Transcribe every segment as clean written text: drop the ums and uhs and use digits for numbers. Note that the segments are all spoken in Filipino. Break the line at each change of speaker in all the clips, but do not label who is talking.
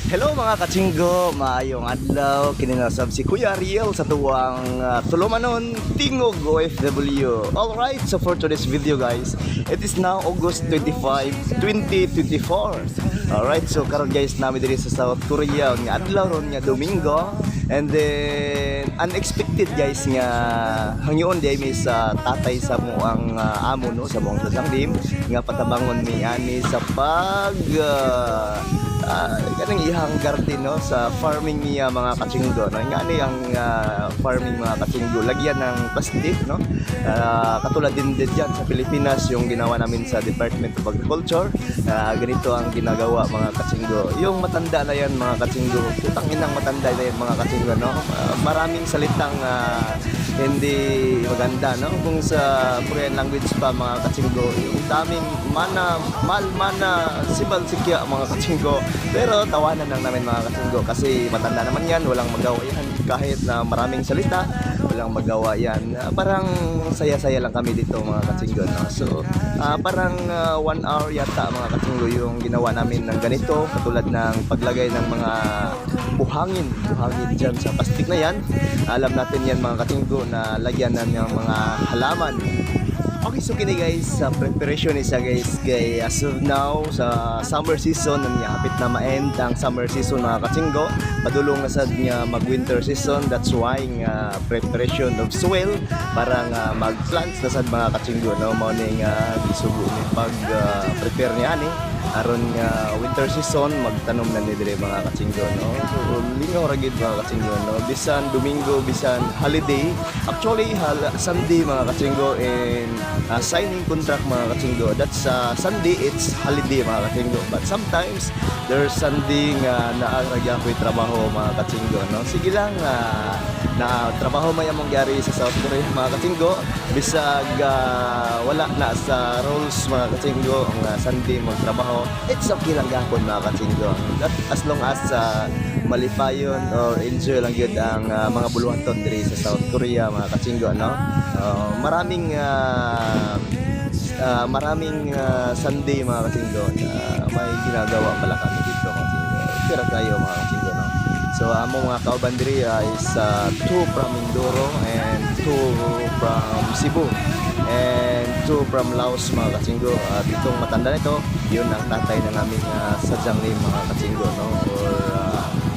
Hello mga katsinggo, maayong adlaw. Kininasab si Kuya Ariel sa tuwang Tulumanon, Tingog OFW. Alright, so for today's video guys, it is now August 25, 2024. Alright, so karon guys, namin diri sa South Korea nga adlaw ron nga Domingo. And then unexpected guys nga hangyoon di mi sa tatay sa mo ang amo no sa mong sasanglim nga patabangon mi ani sa pag kanang ihang garden no sa farming niya mga katsinggo no nga ni ang farming mga katsinggo lagyan ng plastic no katulad din diyan sa Pilipinas yung ginawa namin sa Department of Agriculture. Ganito ang ginagawa mga katsinggo. Yung matanda na yan mga katsinggo, putang inang matanda na yan mga katsinggo no. Maraming salitang hindi maganda no kung sa Korean language pa mga katsinggo, yung daming mana sibal sikya mga katsinggo. Pero tawanan lang namin mga katsinggo kasi matanda naman yan, walang magawa yan kahit na maraming salita, walang magawa yan. Parang saya-saya lang kami dito mga katsinggo no? So parang 1 hour yata mga katsinggo yung ginawa namin ng ganito, katulad ng paglagay ng mga buhangin dyan sa plastic na yan. Alam natin yan mga katsinggo na lagyan na ng mga halaman. Okay, so kini guys, sa preparation isa guys kay as of now sa summer season niya hapit na ma-end ang summer season mga katsinggo, padulong na sad niya mag-winter season. That's why nga preparation of soil para nga mag-plants na sad mga katsinggo no mao ni nga gisugo ni pag prepare niya ani aron nga winter season magtanom na ni dire mga katsinggo no. So lingaw ra gid mga katsinggo no, bisan Domingo bisan holiday, actually Sunday mga katsinggo, and signing contract mga katsinggo, that's Sunday it's holiday mga katsinggo, but sometimes there's Sunday nga naaragya ko'y trabaho mga katsinggo no. Sige lang na trabaho may among gyari sa South Korea mga katsinggo, bisag wala na sa rules mga katsinggo ang Sunday magtrabaho, it's okay lang gapon mga katsinggo, that as long as malipayon or enjoy lang yun ang mga buluhaton diri sa South Korea mga katsinggo no. Maraming Sunday mga katsinggo may ginagawa pala kami dito mga katsinggo, pero tayo mga katsinggo no. So among mga kauban diri is 2 from Mindoro and 2 from Cebu and 2 from Laos mga katsinggo. Itong matanda nito, yun ang tatay ng aming sadyang name mga katsinggo no, or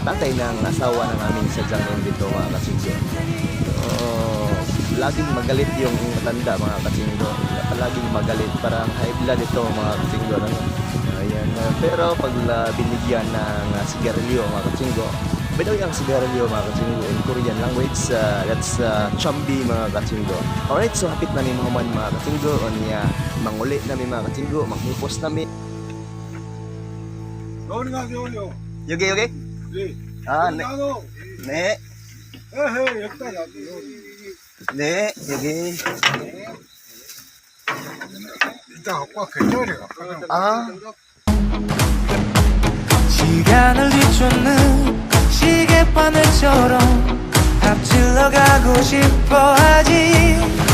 tatay ng asawa ng aming sadyang name dito mga katsinggo. Laging magalit yung matanda mga katsinggo, laging magalit, parang high blood ito mga katsinggo no? Ayan, pero pag binigyan ng sigarilyo mga katsinggo, bitaw yung sigarilyo mga katsinggo in Korean language, that's chambi mga katsinggo. Alright, so hapit na ni mga katsinggo o niya manguli na mga katsinggo, manghipos na mi. Yogi? 네, 여기.
시간을 뒤쫓는 시계바늘처럼 앞질러 가고 싶어 하지.